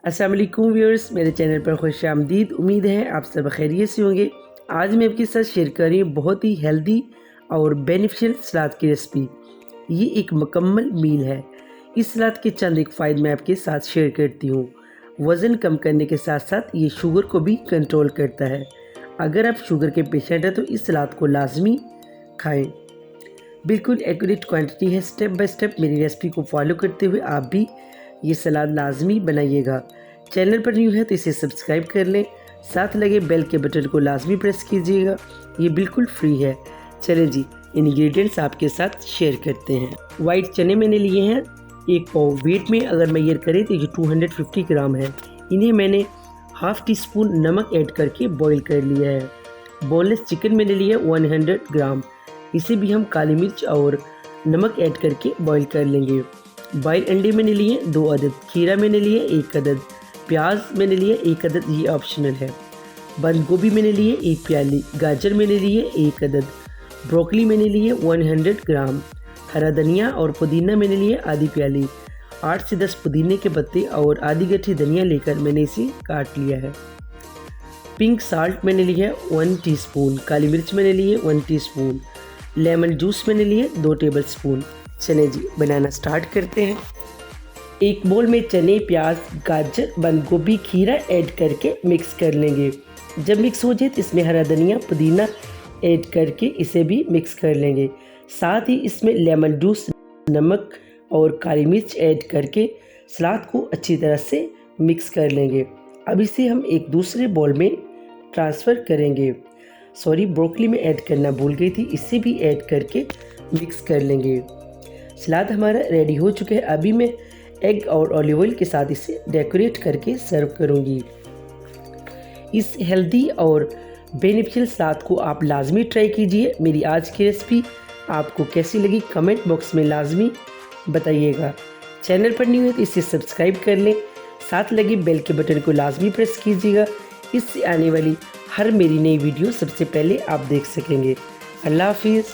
अस्सलाम वालेकुम व्यूअर्स, मेरे चैनल पर खुश आमदीद। उम्मीद है आप सब खैरियत से होंगे। आज मैं आपके साथ शेयर कर रही हूँ बहुत ही हेल्दी और बेनिफिशियल सलाद की रेसिपी। ये एक मुकम्मल मील है। इस सलाद के चंद एक फ़ायदे मैं आपके साथ शेयर करती हूँ। वज़न कम करने के साथ साथ ये शुगर को भी कंट्रोल करता है। अगर आप शुगर के पेशेंट हैं तो इस सलाद को लाजमी खाएँ। बिल्कुल एक्यूरेट क्वांटिटी है। स्टेप बाय स्टेप मेरी रेसिपी को फॉलो करते हुए आप भी ये सलाद लाजमी बनाइएगा। चैनल पर न्यू है तो इसे सब्सक्राइब कर लें, साथ लगे बेल के बटन को लाजमी प्रेस कीजिएगा। ये बिल्कुल फ्री है। चलें जी, इंग्रेडिएंट्स आपके साथ शेयर करते हैं। वाइट चने मैंने लिए हैं 1 पाव। वेट में अगर मेजर करें तो ये 250 ग्राम है। इन्हें मैंने हाफ़ टी स्पून नमक ऐड करके बॉईल कर लिया है। बोनलेस चिकन मैंने लिया 100 ग्राम। इसे भी हम काली मिर्च और नमक ऐड करके बॉईल कर लेंगे। बॉयल अंडे मैंने लिए 2 अदद, खीरा मैंने लिए 1 अदद, प्याज मैंने लिए 1 अदद, ये ऑप्शनल है। बंद गोभी मैंने लिए 1 प्याली, गाजर मैंने लिए 1 अदद, ब्रोकली मैंने लिए 100 ग्राम, हरा धनिया और पुदीना मैंने लिए आधी प्याली, 8 से 10 पुदीने के पत्ते और आधी गठी धनिया लेकर मैंने इसे काट लिया है। पिंक साल्ट मैंने लिया 1 टीस्पून, काली मिर्च मैंने लिए 1 टीस्पून, लेमन जूस मैंने लिए 2 टेबल स्पून। चलें जी, बनाना स्टार्ट करते हैं। एक बोल में चने, प्याज, गाजर, बंद गोभी, खीरा ऐड करके मिक्स कर लेंगे। जब मिक्स हो जाए तो इसमें हरा धनिया, पुदीना ऐड करके इसे भी मिक्स कर लेंगे। साथ ही इसमें लेमन जूस, नमक और काली मिर्च ऐड करके सलाद को अच्छी तरह से मिक्स कर लेंगे। अब इसे हम एक दूसरे बोल में ट्रांसफ़र करेंगे। ब्रोकली में ऐड करना भूल गई थी, इसे भी ऐड करके मिक्स कर लेंगे। सलाद हमारा रेडी हो चुका है। अभी मैं एग और ऑलिव ऑयल के साथ इसे डेकोरेट करके सर्व करूंगी। इस हेल्दी और बेनिफिशियल सलाद को आप लाजमी ट्राई कीजिए। मेरी आज की रेसिपी आपको कैसी लगी कमेंट बॉक्स में लाजमी बताइएगा। चैनल पर न्यू है तो इसे सब्सक्राइब कर लें, साथ लगे बेल के बटन को लाजमी प्रेस कीजिएगा। इससे आने वाली हर मेरी नई वीडियो सबसे पहले आप देख सकेंगे। अल्लाह हाफिज़।